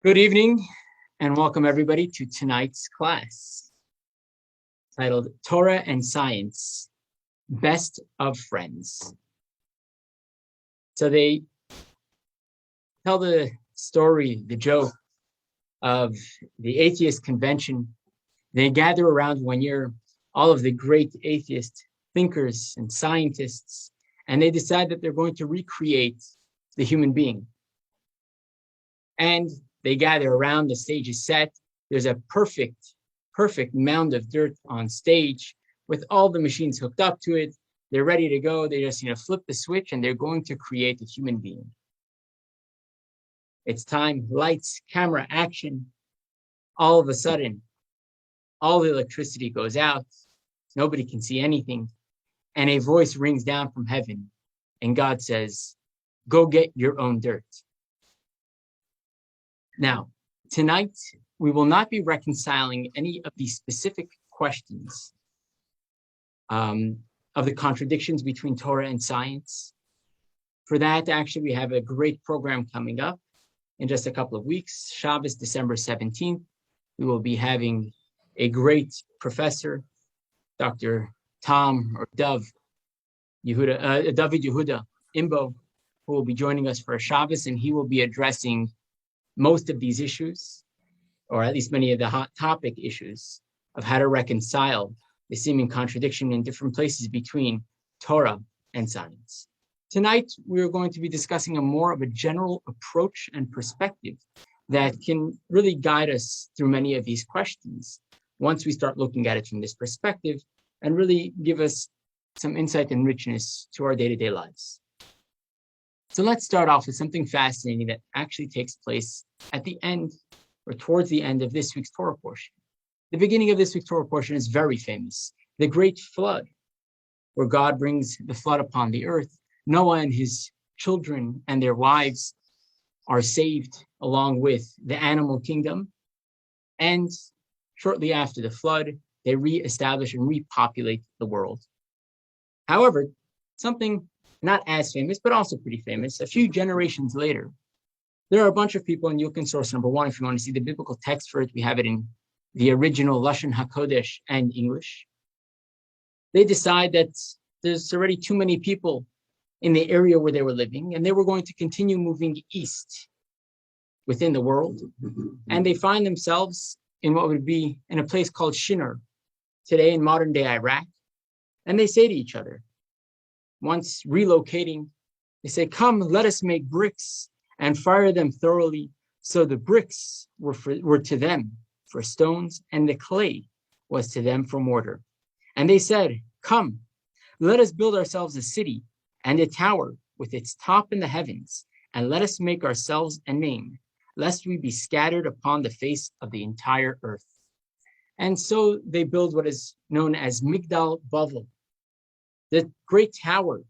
Good evening and welcome everybody to tonight's class titled Torah and Science, Best of Friends. So they tell the story, the joke of the atheist convention. They gather around one year all of the great atheist thinkers and scientists, and they decide that they're going to recreate the human being. And they gather around, the stage is set. There's a perfect mound of dirt on stage with all the machines hooked up to it. They're ready to go. They just flip the switch and they're going to create a human being. It's time, lights, camera, action. All of a sudden, all the electricity goes out. Nobody can see anything. And a voice rings down from heaven. And God says, go get your own dirt. Now, tonight, we will not be reconciling any of these specific questions of the contradictions between Torah and science. For that, actually, we have a great program coming up in just a couple of weeks. Shabbos, December 17th, we will be having a great professor, Dr. Tom or David Yehuda Imbo, who will be joining us for a Shabbos, and he will be addressing most of these issues, or at least many of the hot topic issues of how to reconcile the seeming contradiction in different places between Torah and science. Tonight, we are going to be discussing a more of a general approach and perspective that can really guide us through many of these questions once we start looking at it from this perspective and really give us some insight and richness to our day-to-day lives. So let's start off with something fascinating that actually takes place at the end or towards the end of this week's Torah portion. The beginning of this week's Torah portion is very famous, the great flood, where God brings the flood upon the earth. Noah and his children and their wives are saved along with the animal kingdom. And shortly after the flood, they reestablish and repopulate the world. However, something not as famous, but also pretty famous, a few generations later, there are a bunch of people, and you can source number one if you want to see the biblical text for it. We have it in the original Lashon HaKodesh and English. They decide that there's already too many people in the area where they were living, and they were going to continue moving east within the world. And they find themselves in what would be in a place called Shinar, today in modern day Iraq. And they say to each other, once relocating, they say, come, let us make bricks and fire them thoroughly. So the bricks were to them for stones, and the clay was to them for mortar. And they said, come, let us build ourselves a city and a tower with its top in the heavens, and let us make ourselves a name, lest we be scattered upon the face of the entire earth. And so they build what is known as Migdal Bavel, the great tower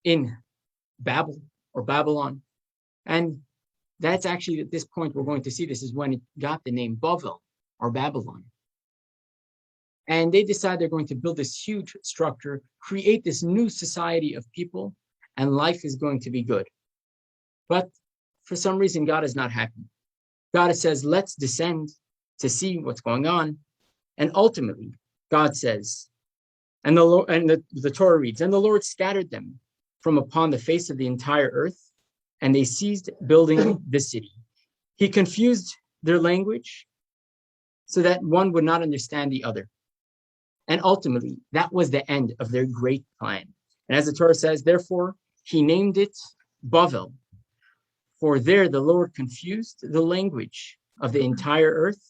in Babel or Babylon. And that's actually, at this point, we're going to see this is when it got the name Bavel or Babylon. And they decide they're going to build this huge structure, create this new society of people, and life is going to be good. But for some reason, God is not happy. God says, let's descend to see what's going on. And ultimately, God says, and the Torah reads, and the Lord scattered them from upon the face of the entire earth, and they ceased building the city. He confused their language so that one would not understand the other. And ultimately, that was the end of their great plan. And as the Torah says, therefore, he named it Bavel, for there the Lord confused the language of the entire earth,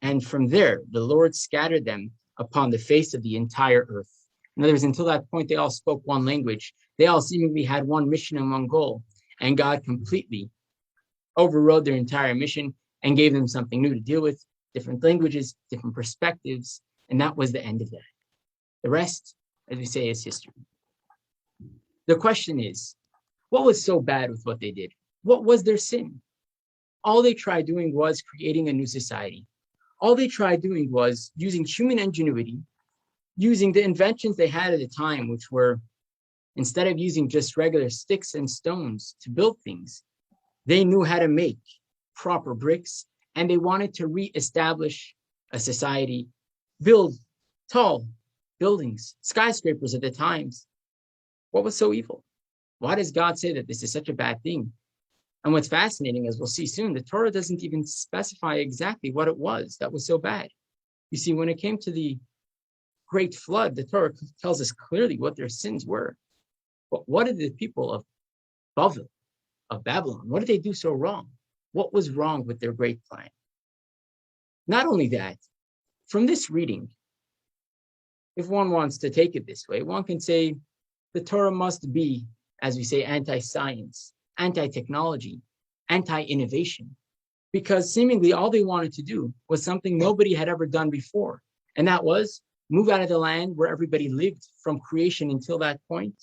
and from there the Lord scattered them upon the face of the entire earth. In other words, until that point, they all spoke one language. They all seemingly had one mission and one goal, and God completely overrode their entire mission and gave them something new to deal with, different languages, different perspectives, and that was the end of that. The rest, as we say, is history. The question is, what was so bad with what they did? What was their sin? All they tried doing was creating a new society. All they tried doing was using human ingenuity, using the inventions they had at the time, which were, instead of using just regular sticks and stones to build things, they knew how to make proper bricks, and they wanted to reestablish a society, build tall buildings, skyscrapers at the times. What was so evil? Why does God say that this is such a bad thing? And what's fascinating, as we'll see soon, the Torah doesn't even specify exactly what it was that was so bad. You see, when it came to the great flood, the Torah tells us clearly what their sins were. But what did the people of Babylon, what did they do so wrong? What was wrong with their great plan? Not only that, from this reading, if one wants to take it this way, one can say the Torah must be, as we say, anti-science, anti-technology, anti-innovation, because seemingly all they wanted to do was something nobody had ever done before, and that was move out of the land where everybody lived from creation until that point,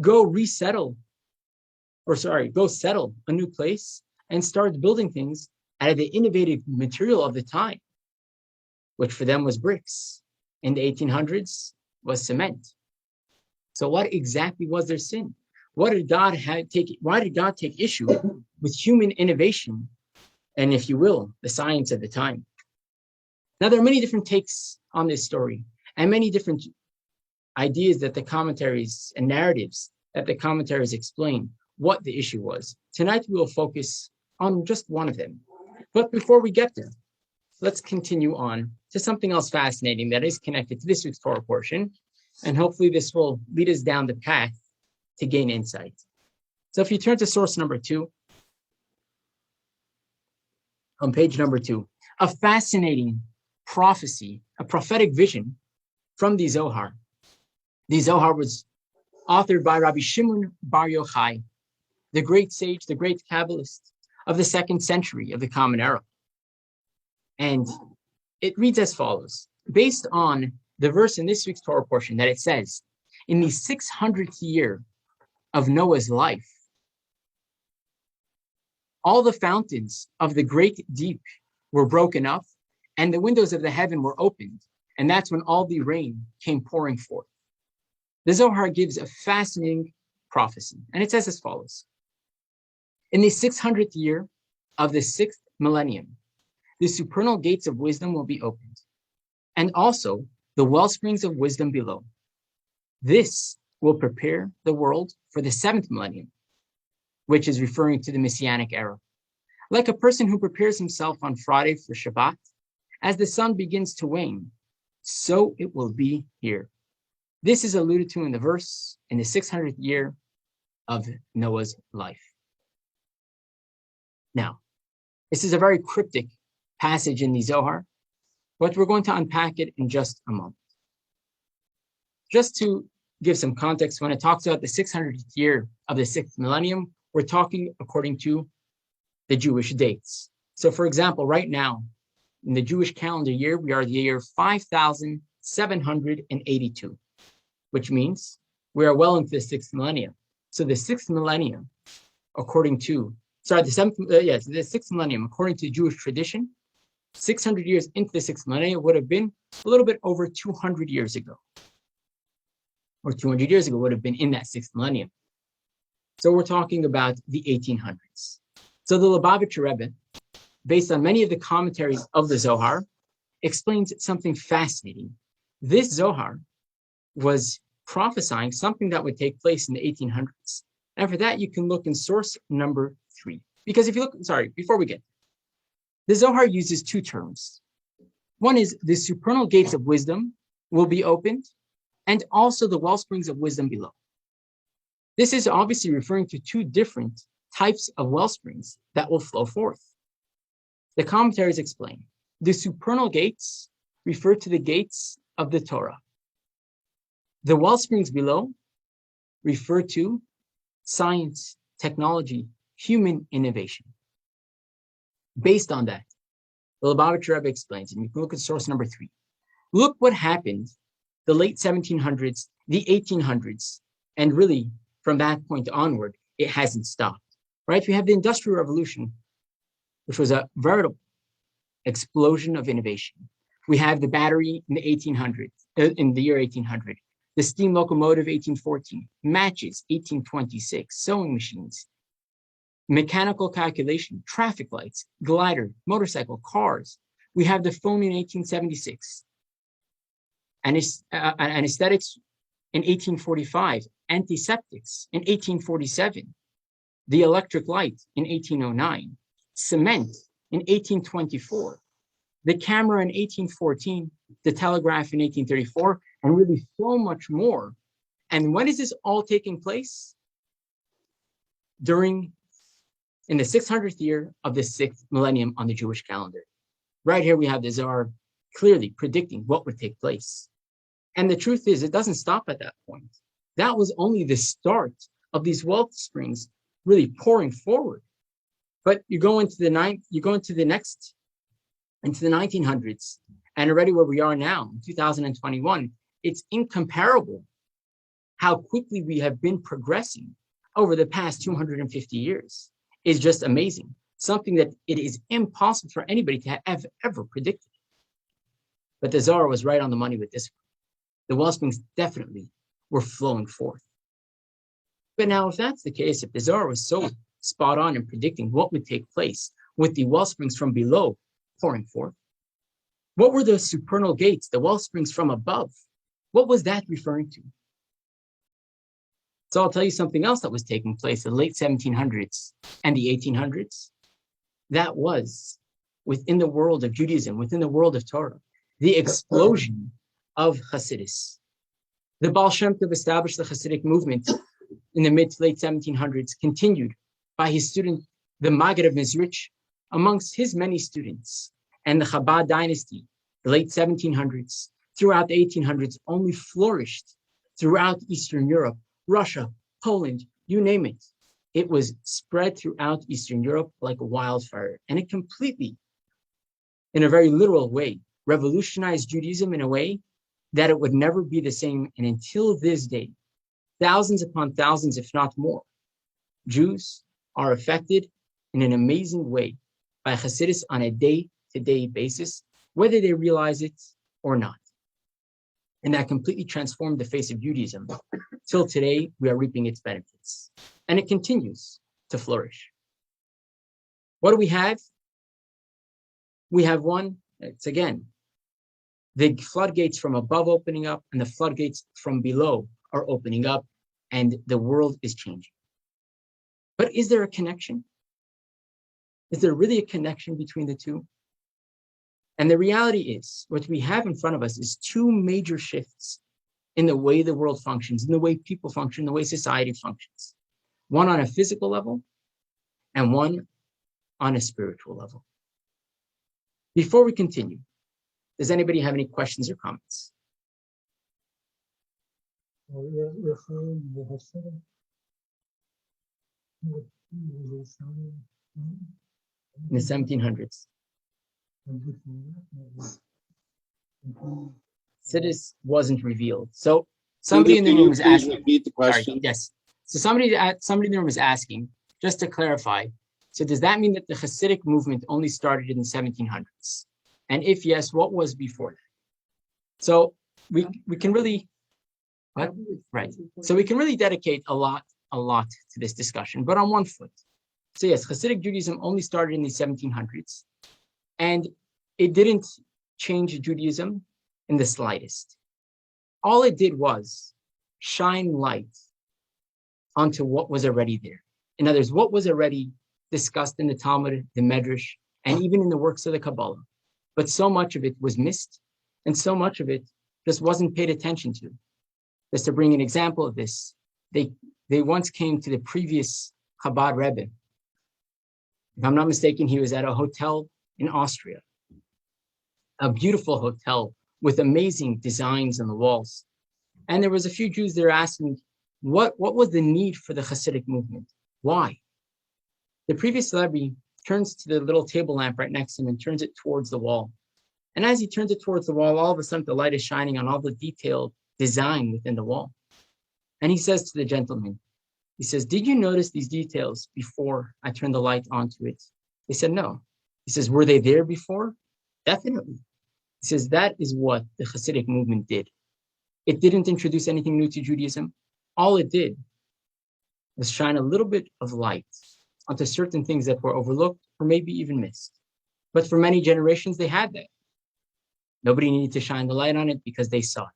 go settle a new place and start building things out of the innovative material of the time, which for them was bricks. In the 1800s was cement. So what exactly was their sin? Why did God take issue with human innovation and, if you will, the science of the time? Now, there are many different takes on this story and many different ideas that the commentaries and narratives that the commentaries explain what the issue was. Tonight, we will focus on just one of them. But before we get there, let's continue on to something else fascinating that is connected to this week's Torah portion. And hopefully this will lead us down the path to gain insight. So if you turn to source number 2, on page number 2, a fascinating prophecy, a prophetic vision from the Zohar. The Zohar was authored by Rabbi Shimon Bar Yochai, the great sage, the great Kabbalist of the 2nd century of the Common Era. And it reads as follows, based on the verse in this week's Torah portion that it says, in the 600th year of Noah's life, all the fountains of the great deep were broken up and the windows of the heaven were opened. And that's when all the rain came pouring forth. The Zohar gives a fascinating prophecy, and it says as follows. In the 600th year of the 6th millennium, the supernal gates of wisdom will be opened, and also the well springs of wisdom below. This will prepare the world for the 7th millennium, which is referring to the Messianic era. Like a person who prepares himself on Friday for Shabbat, as the sun begins to wane, so it will be here. This is alluded to in the verse in the 600th year of Noah's life. Now, this is a very cryptic passage in the Zohar, but we're going to unpack it in just a moment. Just to give some context, when it talks about the 600th year of the 6th millennium, we're talking according to the Jewish dates. So for example, right now, in the Jewish calendar year, we are the year 5,782, which means we are well into the 6th millennium. So the 6th millennium, the 6th millennium, according to Jewish tradition, 600 years into the 6th millennium would have been a little bit over 200 years ago. Or 200 years ago would have been in that 6th millennium. So we're talking about the 1800s. So the Lubavitcher Rebbe, based on many of the commentaries of the Zohar, explains something fascinating. This Zohar was prophesying something that would take place in the 1800s. And for that, you can look in source number 3. Because if you look, before we get, the Zohar uses 2 terms. One is the supernal gates of wisdom will be opened, and also the well springs of wisdom below. This is obviously referring to 2 different types of well springs that will flow forth. The commentaries explain the supernal gates refer to the gates of the Torah. The well springs below refer to science, technology, human innovation. Based on that, the Lubavitcher Rebbe explains, and you can look at source number 3. Look what happened the late 1700s, the 1800s, and really from that point onward, it hasn't stopped, right? We have the Industrial Revolution, which was a veritable explosion of innovation. We have the battery in the 1800s, in the year 1800, the steam locomotive 1814, matches 1826, sewing machines, mechanical calculation, traffic lights, glider, motorcycle, cars. We have the phone in 1876, anesthetics in 1845, antiseptics in 1847, the electric light in 1809, cement in 1824, the camera in 1814, the telegraph in 1834, and really so much more. And when is this all taking place? In the 600th year of the 6th millennium on the Jewish calendar. Right here we have the Zohar clearly predicting what would take place. And the truth is, it doesn't stop at that point. That was only the start of these wealth springs really pouring forward. But you go into the 1900s, and already where we are now, in 2021, it's incomparable how quickly we have been progressing over the past 250 years. Is just amazing. Something that it is impossible for anybody to have ever predicted. But the Zohar was right on the money with this one. The well springs definitely were flowing forth. But now, if that's the case, if the Zohar was so spot on in predicting what would take place with the well springs from below pouring forth, what were the supernal gates, the well springs from above? What was that referring to? So I'll tell you something else that was taking place in the late 1700s and the 1800s. That was within the world of Judaism, within the world of Torah, the explosion of Hasidus. The Baal Shem Tov established the Hasidic movement in the mid to late 1700s, continued by his student, the Maggid of Mezrich, amongst his many students. And the Chabad dynasty, the late 1700s, throughout the 1800s, only flourished throughout Eastern Europe, Russia, Poland, you name it. It was spread throughout Eastern Europe like a wildfire. And it completely, in a very literal way, revolutionized Judaism in a way that it would never be the same. And until this day, thousands upon thousands, if not more, Jews are affected in an amazing way by Hasidus on a day-to-day basis, whether they realize it or not. And that completely transformed the face of Judaism. Till today, we are reaping its benefits. And it continues to flourish. What do we have? We have one, it's again, the floodgates from above opening up and the floodgates from below are opening up, and the world is changing. But is there a connection? Is there really a connection between the two? And the reality is, what we have in front of us is two major shifts in the way the world functions, in the way people function, the way society functions. One on a physical level and one on a spiritual level. Before we continue, does anybody have any questions or comments? In the 1700s. Sidis wasn't revealed. So somebody in the room is asking. Repeat the question. Sorry, yes. So somebody in the room is asking, just to clarify. So does that mean that the Hasidic movement only started in the 1700s? And if yes, what was before that? So we can really, what? Right. So we can really dedicate a lot to this discussion, but on one foot. So yes, Hasidic Judaism only started in the 1700s, and it didn't change Judaism in the slightest. All it did was shine light onto what was already there. In other words, what was already discussed in the Talmud, the Medrash, and even in the works of the Kabbalah. But so much of it was missed, and so much of it just wasn't paid attention to. Just to bring an example of this, they once came to the previous Chabad Rebbe. If I'm not mistaken, he was at a hotel in Austria, a beautiful hotel with amazing designs on the walls. And there was a few Jews there asking, what was the need for the Hasidic movement? Why? The previous Rebbe turns to the little table lamp right next to him and turns it towards the wall. And as he turns it towards the wall, all of a sudden the light is shining on all the detailed design within the wall. And he says to the gentleman, he says, did you notice these details before I turned the light onto it? They said, no. He says, were they there before? Definitely. He says, that is what the Hasidic movement did. It didn't introduce anything new to Judaism. All it did was shine a little bit of light onto certain things that were overlooked or maybe even missed. But for many generations, they had that. Nobody needed to shine the light on it because they saw it.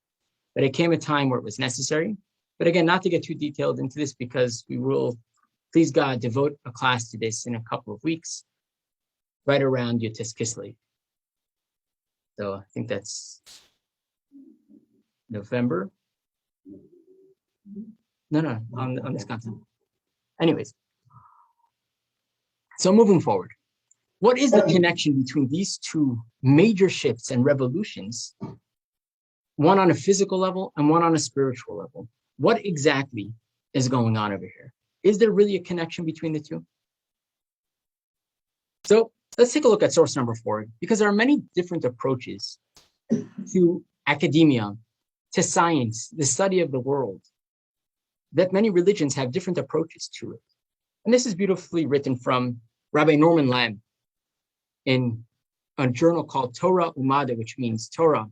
But it came a time where it was necessary. But again, not to get too detailed into this because we will, please God, devote a class to this in a couple of weeks, right around Yotis Kislev. So I think that's November. No, on this content. Anyways, so moving forward, what is the connection between these two major shifts and revolutions, one on a physical level and one on a spiritual level? What exactly is going on over here? Is there really a connection between the two? So let's take a look at source number 4, because there are many different approaches to academia, to science, the study of the world, that many religions have different approaches to it. And this is beautifully written from Rabbi Norman Lamb in a journal called Torah Umada, which means Torah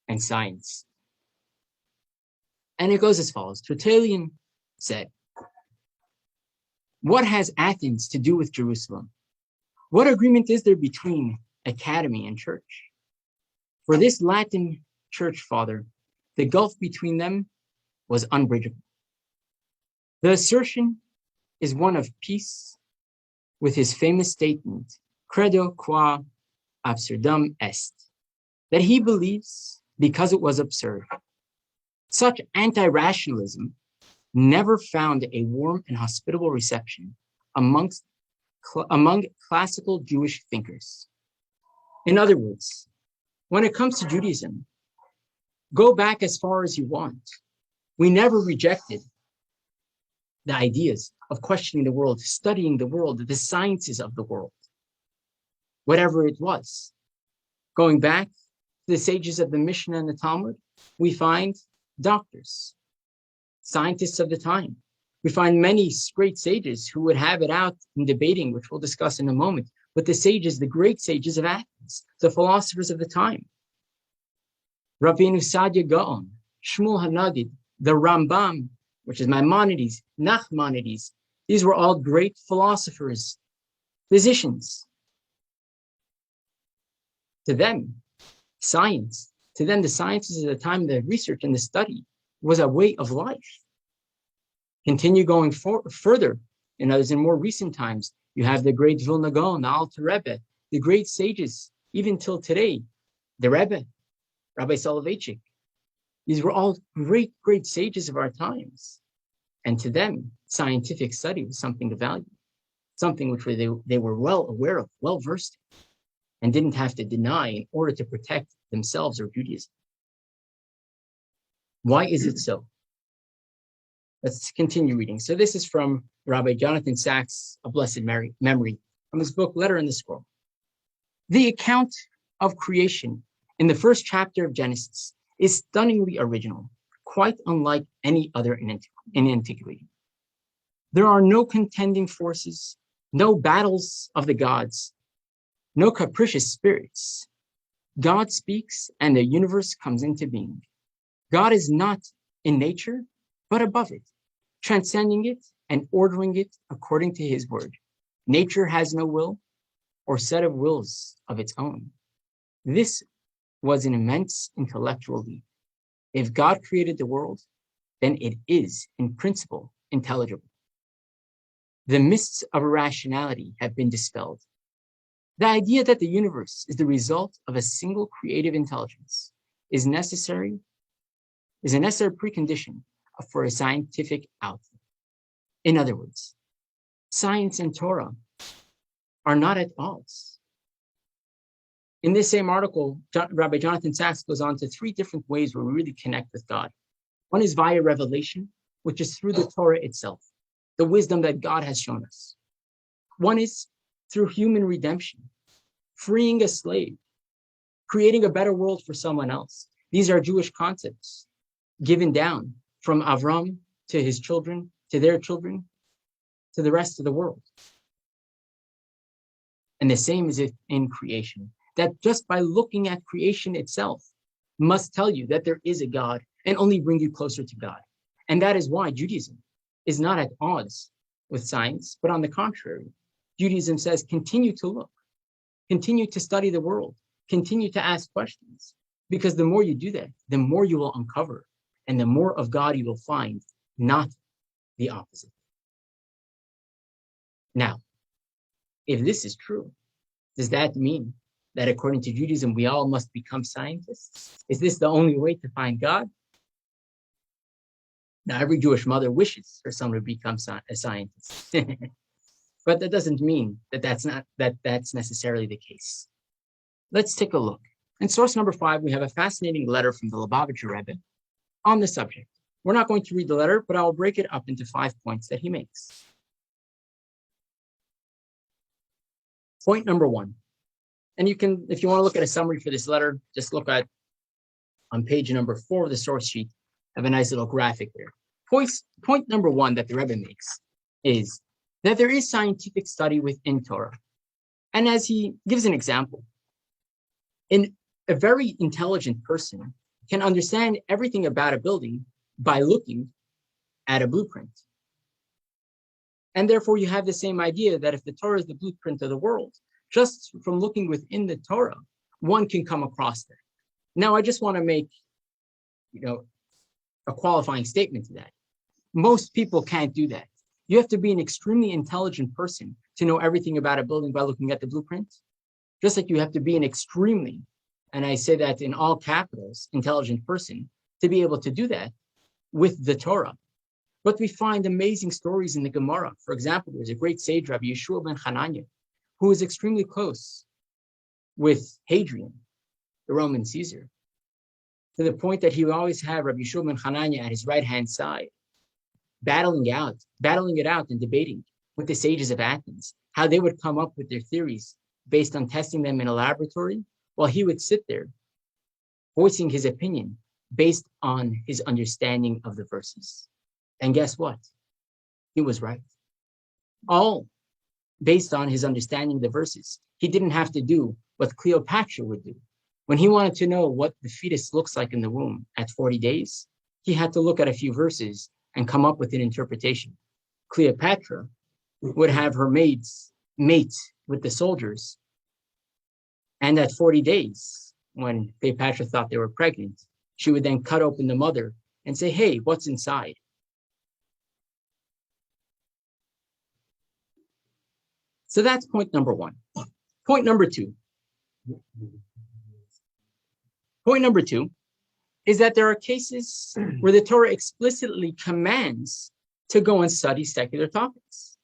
and science. And it goes as follows. Tertullian said, "What has Athens to do with Jerusalem? What agreement is there between academy and church? For this Latin church father, the gulf between them was unbridgeable. The assertion is one of peace with his famous statement, credo qua absurdum est, that he believes because it was absurd. Such anti-rationalism never found a warm and hospitable reception among classical Jewish thinkers. In other words, when it comes to Judaism, go back as far as you want. We never rejected the ideas of questioning the world, studying the world, the sciences of the world, whatever it was. Going back to the sages of the Mishnah and the Talmud, we find doctors, scientists of the time. We find many great sages who would have it out in debating, which we'll discuss in a moment, but the sages, the great sages of Athens, the philosophers of the time. Rabbeinu Sadia Gaon, Shmuel Hanagid, the Rambam, which is Maimonides, Nachmanides. These were all great philosophers, physicians. To them, science, to them, the sciences of the time, the research and the study was a way of life. Continue going further. In others, in more recent times, you have the great Vilna Gaon, the Alter Rebbe, the great sages, even till today, the Rebbe, Rabbi Soloveitchik. These were all great, great sages of our times. And to them, scientific study was something of value, something which they were well aware of, well versed in, and didn't have to deny in order to protect themselves or Judaism. Why is it so? Let's continue reading. So this is from Rabbi Jonathan Sachs, of blessed memory, from his book, Letter in the Scroll. The account of creation in the first chapter of Genesis is stunningly original, quite unlike any other in antiquity. There are no contending forces, no battles of the gods, no capricious spirits. God speaks and the universe comes into being. God is not in nature, but above it, transcending it and ordering it according to his word. Nature has no will or set of wills of its own. This was an immense intellectual leap. If God created the world, then it is, in principle, intelligible. The mists of irrationality have been dispelled. The idea that the universe is the result of a single creative intelligence is a necessary precondition for a scientific outlook. In other words, science and Torah are not at odds. In this same article, Rabbi Jonathan Sachs goes on to 3 different ways where we really connect with God. One is via revelation, which is through the Torah itself, the wisdom that God has shown us. One is through human redemption, freeing a slave, creating a better world for someone else. These are Jewish concepts given down from Avram to his children, to their children, to the rest of the world. And the same is in creation, that just by looking at creation itself must tell you that there is a God and only bring you closer to God. And that is why Judaism is not at odds with science, but on the contrary, Judaism says continue to look, continue to study the world, continue to ask questions, because the more you do that, the more you will uncover, and the more of God you will find, not the opposite. Now, if this is true, does that mean that according to Judaism, we all must become scientists? Is this the only way to find God? Now, every Jewish mother wishes her son to become a scientist. But that doesn't mean that that's necessarily the case. Let's take a look. In source number 5, we have a fascinating letter from the Lubavitcher Rebbe on the subject. We're not going to read the letter, but I'll break it up into 5 points that he makes. Point number 1. And you can, if you want to look at a summary for this letter, just look at on page number 4 of the source sheet. I have a nice little graphic there. Point number 1 that the Rebbe makes is that there is scientific study within Torah. And as he gives an example, a very intelligent person can understand everything about a building by looking at a blueprint. And therefore, you have the same idea that if the Torah is the blueprint of the world, just from looking within the Torah, one can come across that. Now, I just want to make, a qualifying statement to that. Most people can't do that. You have to be an extremely intelligent person to know everything about a building by looking at the blueprint. Just like you have to be an extremely, and I say that in all capitals, intelligent person to be able to do that with the Torah. But we find amazing stories in the Gemara. For example, there's a great sage, Rabbi Yeshua ben Hanania, who is extremely close with Hadrian, the Roman Caesar, to the point that he would always have Rabbi Yeshua ben Hanania at his right-hand side, battling it out and debating with the sages of Athens, how they would come up with their theories based on testing them in a laboratory, while he would sit there voicing his opinion based on his understanding of the verses. And guess what? He was right. All based on his understanding of the verses. He didn't have to do what Cleopatra would do. When he wanted to know what the fetus looks like in the womb at 40 days, he had to look at a few verses and come up with an interpretation. Cleopatra would have her maids mate with the soldiers. And at 40 days, when Cleopatra thought they were pregnant, she would then cut open the mother and say, hey, what's inside? So that's point number 1. Point number 2. Point number 2 is that there are cases where the Torah explicitly commands to go and study secular topics.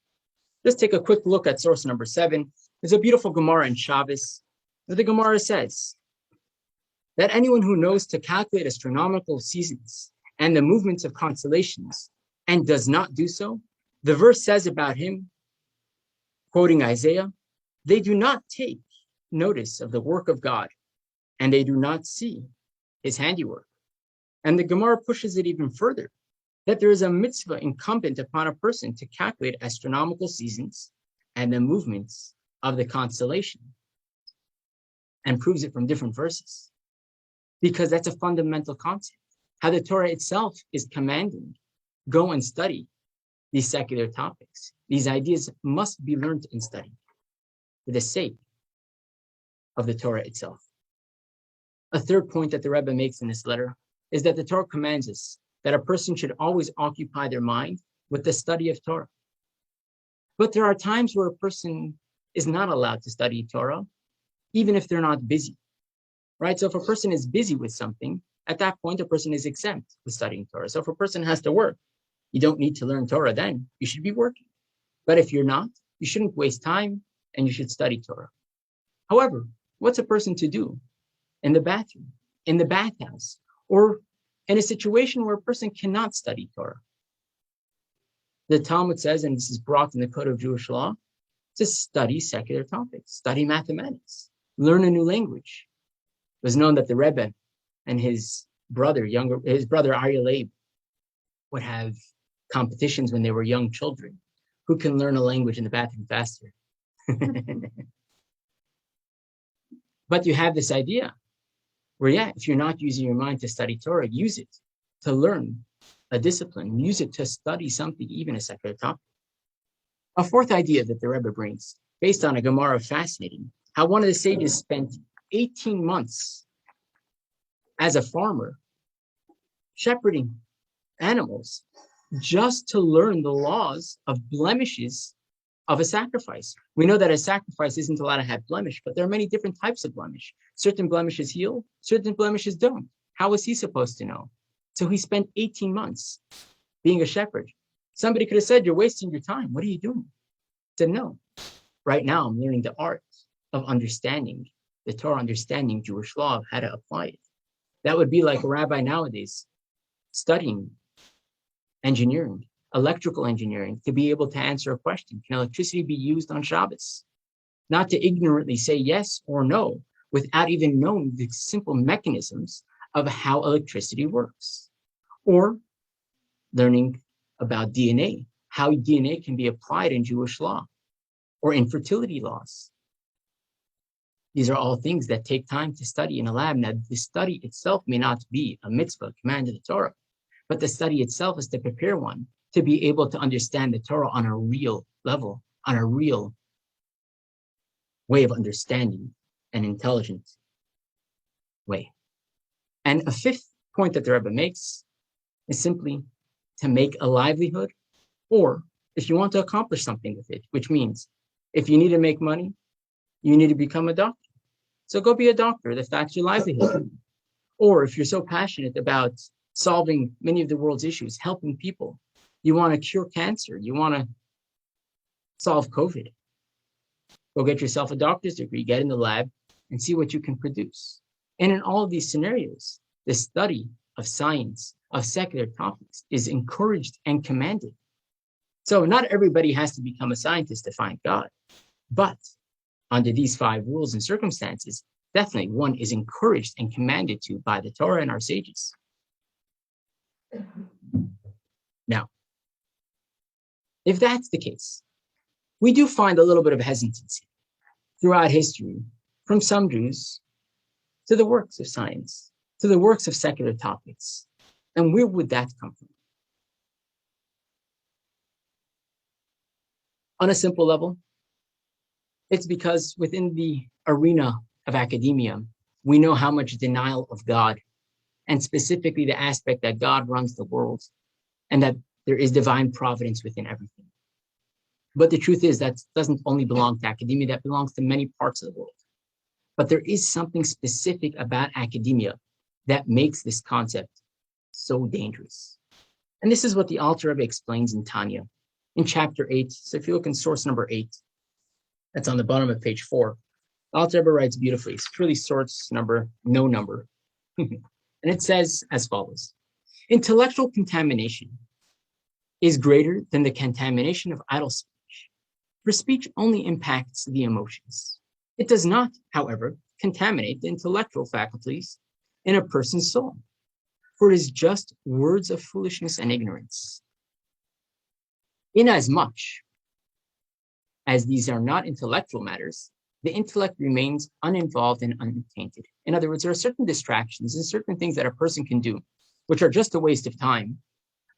Let's take a quick look at source number 7. There's a beautiful Gemara in Shabbos where the Gemara says that anyone who knows to calculate astronomical seasons and the movements of constellations and does not do so, the verse says about him, quoting Isaiah, they do not take notice of the work of God, and they do not see his handiwork. And the Gemara pushes it even further, that there is a mitzvah incumbent upon a person to calculate astronomical seasons and the movements of the constellation, and proves it from different verses, because that's a fundamental concept. How the Torah itself is commanding, go and study these secular topics. These ideas must be learned and studied for the sake of the Torah itself. A third point that the Rebbe makes in this letter is that the Torah commands us that a person should always occupy their mind with the study of Torah. But there are times where a person is not allowed to study Torah, even if they're not busy, right? So if a person is busy with something, at that point, a person is exempt with studying Torah. So if a person has to work, you don't need to learn Torah then. You should be working. But if you're not, you shouldn't waste time and you should study Torah. However, what's a person to do in the bathroom, in the bathhouse, or in a situation where a person cannot study Torah? The Talmud says, and this is brought in the Code of Jewish Law, to study secular topics, study mathematics, learn a new language. It was known that the Rebbe and his brother Aryeh Leib would have competitions when they were young children. Who can learn a language in the bathroom faster? But you have this idea where, if you're not using your mind to study Torah, use it to learn a discipline, use it to study something, even a secular topic. A fourth idea that the Rebbe brings, based on a Gemara, fascinating, how one of the sages spent 18 months as a farmer shepherding animals just to learn the laws of blemishes of a sacrifice. We know that a sacrifice isn't allowed to have blemish, but there are many different types of blemish. Certain blemishes heal, certain blemishes don't. How was he supposed to know? So he spent 18 months being a shepherd. Somebody could have said, you're wasting your time. What are you doing? He said, no. Right now, I'm learning the art of understanding the Torah, understanding Jewish law, how to apply it. That would be like a rabbi nowadays studying engineering, electrical engineering, to be able to answer a question. Can electricity be used on Shabbos? Not to ignorantly say yes or no without even knowing the simple mechanisms of how electricity works. Or learning about DNA, how DNA can be applied in Jewish law or infertility laws. These are all things that take time to study in a lab. Now, the study itself may not be a mitzvah, command of the Torah, but the study itself is to prepare one to be able to understand the Torah on a real level, on a real way of understanding, an intelligent way. And a fifth point that the Rebbe makes is simply to make a livelihood, or if you want to accomplish something with it, which means if you need to make money, you need to become a doctor. So go be a doctor if that's your livelihood. Or if you're so passionate about solving many of the world's issues, helping people, you want to cure cancer, you want to solve COVID, go get yourself a doctor's degree, get in the lab and see what you can produce. And in all of these scenarios, the study of science, of secular topics is encouraged and commanded. So not everybody has to become a scientist to find God, but under these 5 rules and circumstances, definitely one is encouraged and commanded to by the Torah and our sages. Now, if that's the case, we do find a little bit of hesitancy throughout history from some Jews to the works of science, to the works of secular topics. And where would that come from? On a simple level, it's because within the arena of academia, we know how much denial of God, and specifically the aspect that God runs the world and that there is divine providence within everything. But the truth is that doesn't only belong to academia, that belongs to many parts of the world. But there is something specific about academia that makes this concept so dangerous. And this is what the Alter Rebbe explains in Tanya, in chapter 8. So if you look in source number 8, that's on the bottom of page 4. The Alter Rebbe writes beautifully. It's truly source number, no number. And it says as follows: intellectual contamination is greater than the contamination of idle speech. For speech only impacts the emotions. It does not, however, contaminate the intellectual faculties in a person's soul, for it is just words of foolishness and ignorance. Inasmuch as these are not intellectual matters, the intellect remains uninvolved and untainted. In other words, there are certain distractions and certain things that a person can do, which are just a waste of time,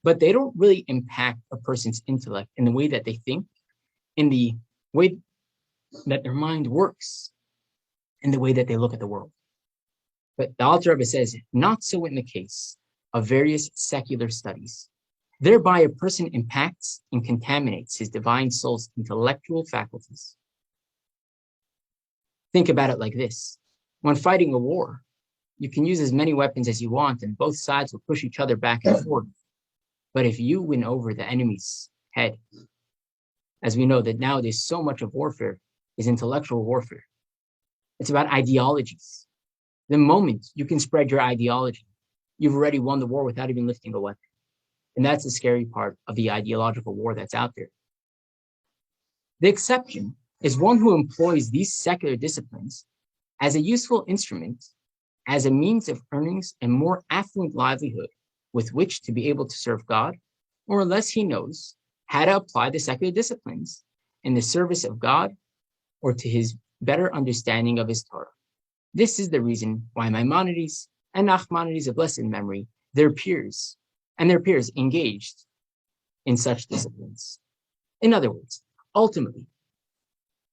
but they don't really impact a person's intellect in the way that they think, in the way that their mind works, in the way that they look at the world. But the Alter Rebbe says, not so in the case of various secular studies. Thereby a person impacts and contaminates his divine soul's intellectual faculties. Think about it like this. When fighting a war, you can use as many weapons as you want and both sides will push each other back and forth. But if you win over the enemy's head, as we know that nowadays so much of warfare is intellectual warfare. It's about ideologies. The moment you can spread your ideology, you've already won the war without even lifting a weapon. And that's the scary part of the ideological war that's out there. The exception is one who employs these secular disciplines as a useful instrument, as a means of earnings and more affluent livelihood with which to be able to serve God, or unless he knows how to apply the secular disciplines in the service of God or to his better understanding of his Torah. This is the reason why Maimonides and Nachmanides of blessed memory, their peers engaged in such disciplines. In other words, Ultimately,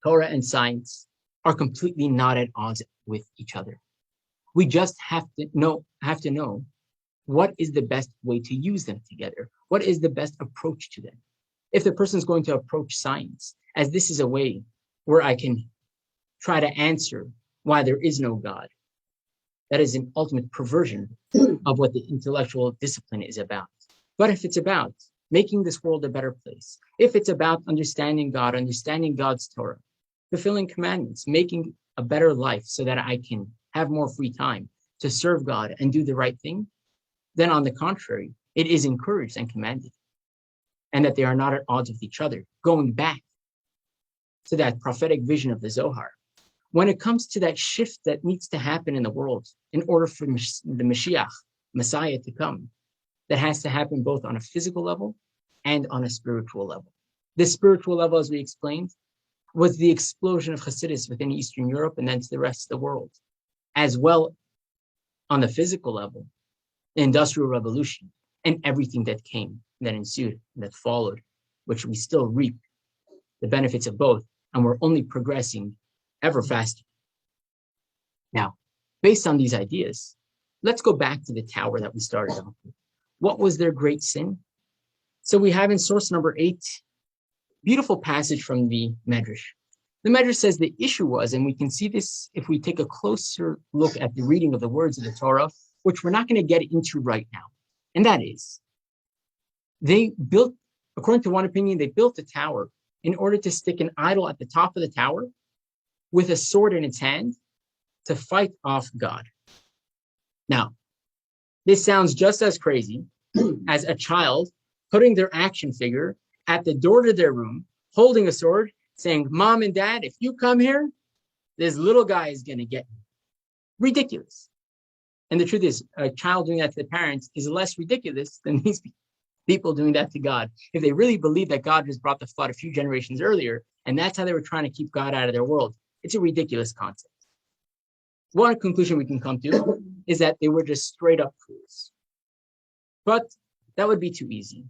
Torah and science are completely not at odds with each other. We just have to know what is the best way to use them together. What is the best approach to them? If the person is going to approach science as this is a way where I can try to answer why there is no God, that is an ultimate perversion of what the intellectual discipline is about. But if it's about making this world a better place, if it's about understanding God, understanding God's Torah, fulfilling commandments, making a better life so that I can have more free time to serve God and do the right thing, then on the contrary, it is encouraged and commanded, and that they are not at odds with each other. Going back to that prophetic vision of the Zohar, when it comes to that shift that needs to happen in the world in order for the Mashiach, Messiah, to come, that has to happen both on a physical level and on a spiritual level. The spiritual level, as we explained, was the explosion of Hasidus within Eastern Europe and then to the rest of the world, as well on the physical level, the Industrial Revolution and everything that came, that ensued, that followed, which we still reap the benefits of both, and we're only progressing ever faster. Now, based on these ideas, let's go back to the tower that we started off with. What was their great sin? So we have in source number 8, beautiful passage from the Medrash. The Medrash says the issue was, and we can see this if we take a closer look at the reading of the words of the Torah, which we're not going to get into right now. And that is, they built, according to one opinion, they built a tower in order to stick an idol at the top of the tower with a sword in its hand to fight off God. Now, this sounds just as crazy as a child putting their action figure at the door to their room, holding a sword, saying, "Mom and Dad, if you come here, this little guy is going to get me." Ridiculous. And the truth is, a child doing that to the parents is less ridiculous than these people doing that to God. If they really believe that God just brought the flood a few generations earlier, and that's how they were trying to keep God out of their world, it's a ridiculous concept. One conclusion we can come to is that they were just straight up fools. But that would be too easy.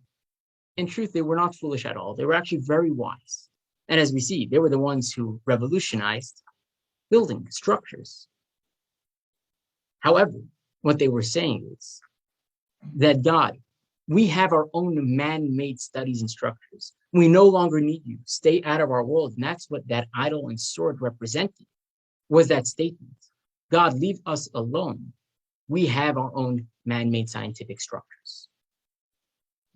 In truth, they were not foolish at all. They were actually very wise. And as we see, they were the ones who revolutionized building structures. However, what they were saying is that God, we have our own man-made studies and structures. We no longer need you. Stay out of our world. And that's what that idol and sword represented, was that statement. God, leave us alone. We have our own man-made scientific structures.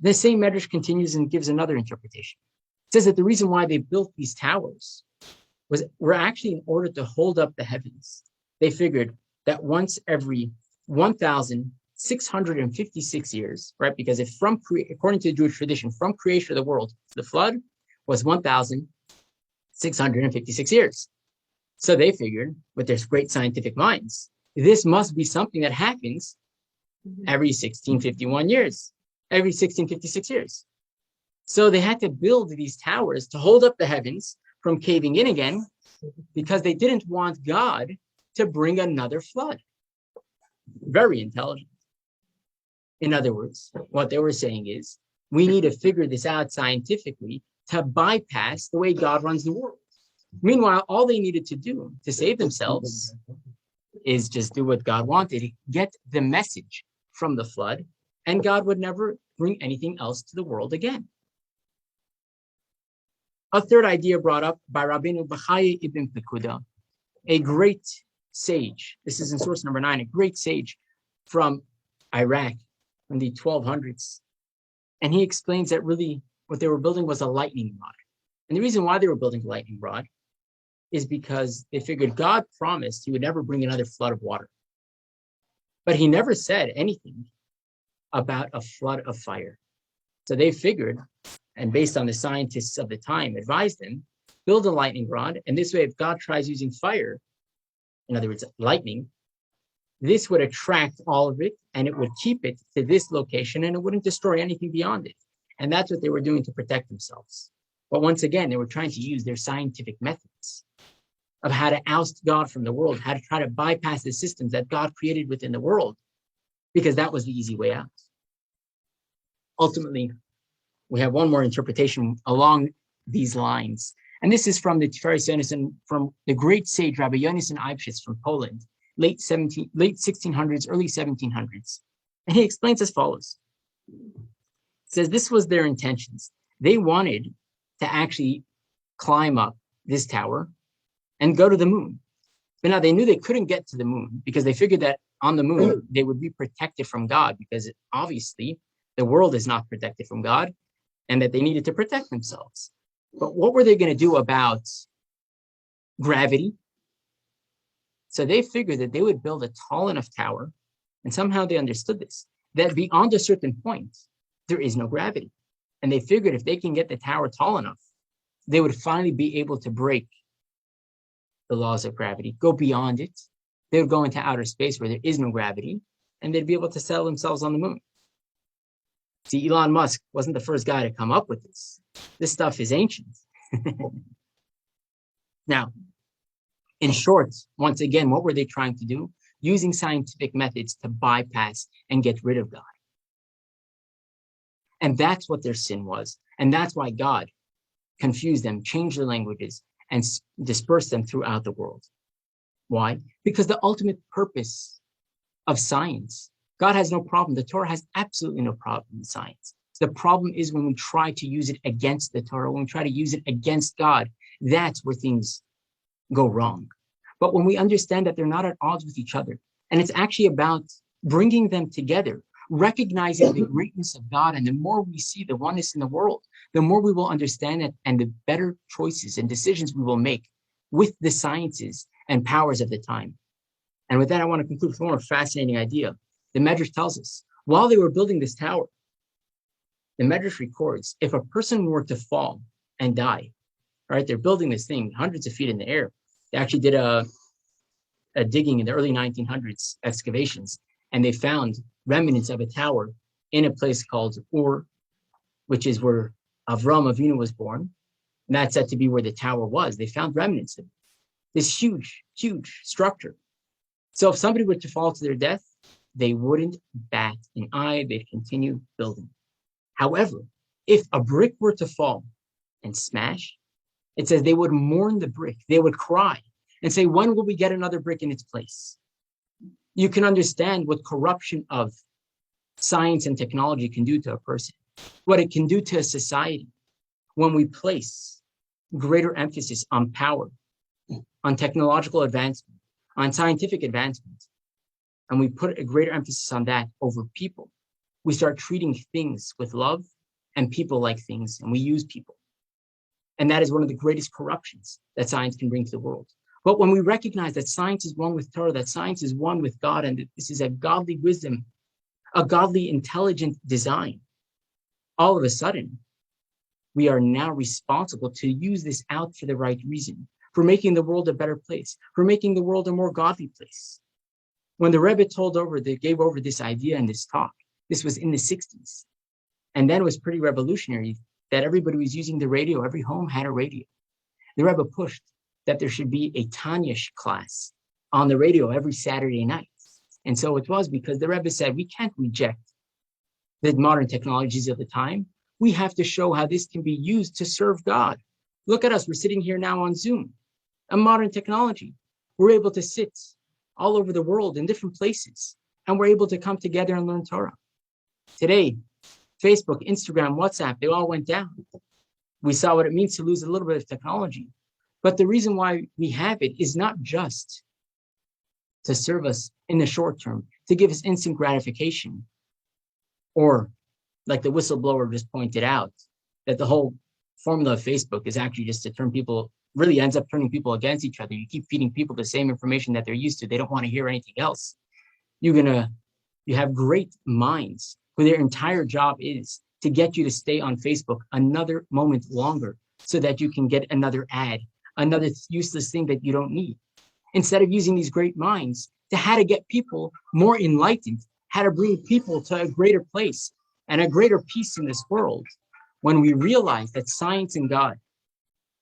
The same Medrash continues and gives another interpretation. It says that the reason why they built these towers were actually in order to hold up the heavens. They figured that once every 1,656 years, right? Because if according to the Jewish tradition, from creation of the world to the flood was 1,656 years. So they figured, with their great scientific minds, this must be something that happens every 1651 years, every 1656 years. So they had to build these towers to hold up the heavens from caving in again, because they didn't want God to bring another flood. Very intelligent. In other words, what they were saying is, we need to figure this out scientifically to bypass the way God runs the world. Meanwhile, all they needed to do to save themselves is just do what God wanted, get the message from the flood, and God would never bring anything else to the world again. A third idea brought up by Rabbeinu Bachaya ibn Pekuda, a great sage. This is in source number 9, a great sage from Iraq in the 1200s. And he explains that really what they were building was a lightning rod. And the reason why they were building a lightning rod is because they figured God promised he would never bring another flood of water. But he never said anything about a flood of fire. So they figured, and based on the scientists of the time advised them, build a lightning rod. And this way, if God tries using fire, in other words, lightning, this would attract all of it and it would keep it to this location and it wouldn't destroy anything beyond it. And that's what they were doing to protect themselves. But once again, they were trying to use their scientific methods of how to oust God from the world, how to try to bypass the systems that God created within the world, because that was the easy way out. Ultimately, we have one more interpretation along these lines. And this is from the Tiferes Yonasan, from the great sage Rabbi Yonasan Eibschitz from Poland, late 1600s, early 1700s. And he explains as follows. He says this was their intentions. They wanted to actually climb up this tower and go to the moon. But now they knew they couldn't get to the moon because they figured that on the moon, they would be protected from God, because obviously the world is not protected from God, and that they needed to protect themselves. But what were they going to do about gravity? So they figured that they would build a tall enough tower, and somehow they understood this, that beyond a certain point, there is no gravity. And they figured if they can get the tower tall enough, they would finally be able to break the laws of gravity, go beyond it. They would go into outer space where there is no gravity, and they'd be able to settle themselves on the moon. See, Elon Musk wasn't the first guy to come up with this. This stuff is ancient. Now, in short, once again, what were they trying to do? Using scientific methods to bypass and get rid of God. And that's what their sin was. And that's why God confused them, changed their languages, and dispersed them throughout the world. Why? Because the ultimate purpose of science, God has no problem. The Torah has absolutely no problem in science. The problem is when we try to use it against the Torah, when we try to use it against God, that's where things go wrong. But when we understand that they're not at odds with each other, and it's actually about bringing them together, recognizing the greatness of God, and the more we see the oneness in the world, the more we will understand it, and the better choices and decisions we will make with the sciences and powers of the time. And with that, I want to conclude with one more fascinating idea. The Medrash tells us, while they were building this tower, the Medrash records, if a person were to fall and die, right, they're building this thing hundreds of feet in the air. They actually did a digging in the early 1900s, excavations, and they found remnants of a tower in a place called Ur, which is where Avram Avinu was born. And that's said to be where the tower was. They found remnants of it. This huge, huge structure. So if somebody were to fall to their death, they wouldn't bat an eye. They'd continue building. However, if a brick were to fall and smash, it says they would mourn the brick. They would cry and say, when will we get another brick in its place? You can understand what corruption of science and technology can do to a person, what it can do to a society when we place greater emphasis on power, on technological advancement, on scientific advancement, and we put a greater emphasis on that over people. We start treating things with love and people like things, and we use people. And that is one of the greatest corruptions that science can bring to the world. But when we recognize that science is one with Torah, that science is one with God, and that this is a godly wisdom, a godly intelligent design, all of a sudden, we are now responsible to use this out for the right reason, for making the world a better place, for making the world a more godly place. When the Rebbe gave over this idea in this talk, this was in the 60s. And then it was pretty revolutionary that everybody was using the radio. Every home had a radio. The Rebbe pushed that there should be a Tanyish class on the radio every Saturday night. And so it was because the Rebbe said, we can't reject the modern technologies of the time. We have to show how this can be used to serve God. Look at us. We're sitting here now on Zoom, a modern technology. We're able to sit all over the world in different places, and we're able to come together and learn Torah. Today, Facebook, Instagram, WhatsApp, they all went down. We saw what it means to lose a little bit of technology. But the reason why we have it is not just to serve us in the short term, to give us instant gratification, or like the whistleblower just pointed out, that the whole formula of Facebook is actually just to turn people, really ends up turning people against each other. You keep feeding people the same information that they're used to. They don't want to hear anything else. You have great minds who their entire job is to get you to stay on Facebook another moment longer so that you can get another ad, another useless thing that you don't need. Instead of using these great minds to how to get people more enlightened, how to bring people to a greater place and a greater peace in this world, when we realize that science and God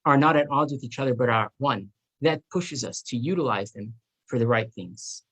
are not at odds with each other, but are one, that pushes us to utilize them for the right things.